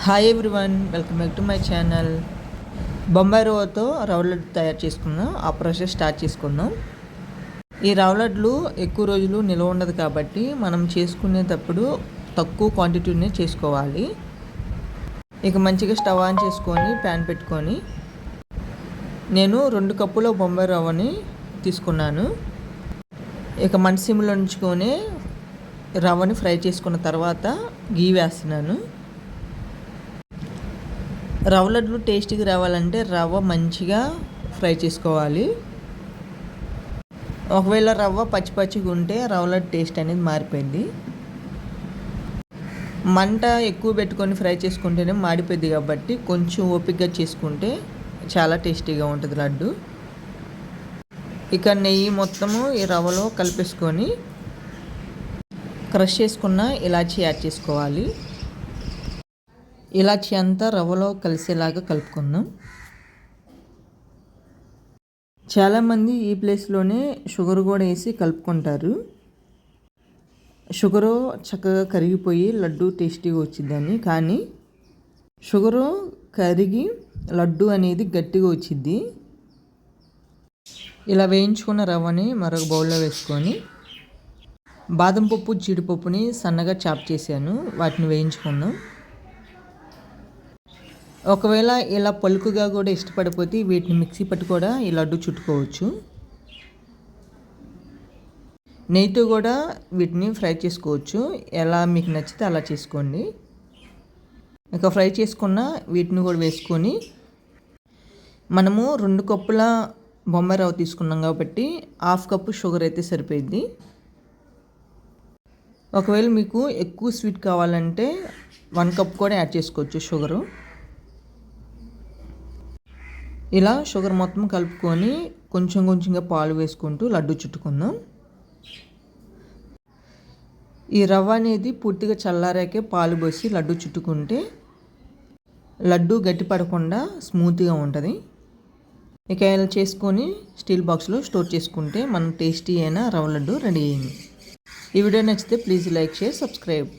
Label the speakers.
Speaker 1: Hi everyone, welcome back to my channel. Bombay రవ్వతో రవ్వ లడ్డు తయారు చేసుకుందాం. ఆ ప్రాసెస్ స్టార్ట్ చేసుకుందాం. ఈ రవ్వ లడ్లు ఎక్కువ రోజులు నిల్వ ఉండదు కాబట్టి మనం చేసుకునేటప్పుడు తక్కువ క్వాంటిటీనే చేసుకోవాలి. ఇక మంచిగా స్టవ్ ఆన్ చేసుకొని ప్యాన్ పెట్టుకొని నేను 2 కప్పుల బొంబాయి రవ్వని తీసుకున్నాను. ఇక మంట సిమ్లో ఉంచుకొని రవ్వని ఫ్రై చేసుకున్న తర్వాత గీ వేస్తున్నాను. రవ్వ లడ్లు టేస్టీగా రావాలంటే రవ్వ మంచిగా ఫ్రై చేసుకోవాలి. ఒకవేళ రవ్వ పచ్చిగా ఉంటే రవ్వ లడ్డు టేస్ట్ అనేది మారిపోయింది. మంట ఎక్కువ పెట్టుకొని ఫ్రై చేసుకుంటేనే మాడిపోయింది కాబట్టి కొంచెం ఓపికగా చేసుకుంటే చాలా టేస్టీగా ఉంటుంది లడ్డు. ఇక నెయ్యి మొత్తము ఈ రవ్వలో కలిపేసుకొని క్రష్ చేసుకున్న ఇలాచీ యాడ్ చేసుకోవాలి. ఇలాచీ అంతా రవ్వలో కలిసేలాగా కలుపుకుందాం. చాలామంది ఈ ప్లేస్లోనే షుగర్ కూడా వేసి కలుపుకుంటారు. షుగరు చక్కగా కరిగిపోయి లడ్డు టేస్టీగా వచ్చిందని, కానీ షుగరు కరిగి లడ్డు అనేది గట్టిగా వచ్చింది. ఇలా వేయించుకున్న రవ్వని మరొక బౌల్లో వేసుకొని బాదం పప్పు జీడిపప్పుని సన్నగా చాప్ చేశాను, వాటిని వేయించుకుందాం. ఒకవేళ ఇలా పలుకుగా కూడా ఇష్టపడిపోతే వీటిని మిక్సీ పట్టి కూడా ఈ లడ్డు చుట్టుకోవచ్చు. నెయ్యితో కూడా వీటిని ఫ్రై చేసుకోవచ్చు. ఎలా మీకు నచ్చితే అలా చేసుకోండి. ఇక ఫ్రై చేసుకున్న వీటిని కూడా వేసుకొని మనము 2 కప్పుల బొంబాయి రవ్వ తీసుకున్నాం కాబట్టి 1/2 కప్పు షుగర్ అయితే సరిపోయింది. ఒకవేళ మీకు ఎక్కువ స్వీట్ కావాలంటే 1 కప్ కూడా యాడ్ చేసుకోవచ్చు షుగరు. ఇలా షుగర్ మొత్తం కలుపుకొని కొంచెంగా పాలు వేసుకుంటూ లడ్డు చుట్టుకుందాం. ఈ రవ్వ అనేది పూర్తిగా చల్లారాకే పాలు పోసి లడ్డు చుట్టుకుంటే లడ్డు గట్టి పడకుండా స్మూత్గా ఉంటుంది. ఇక ఇలా చేసుకొని స్టీల్ బాక్స్లో స్టోర్ చేసుకుంటే మన టేస్టీ అయిన రవ్వ లడ్డు రెడీ అయింది. ఈ వీడియో నచ్చితే ప్లీజ్ లైక్, షేర్, సబ్స్క్రైబ్.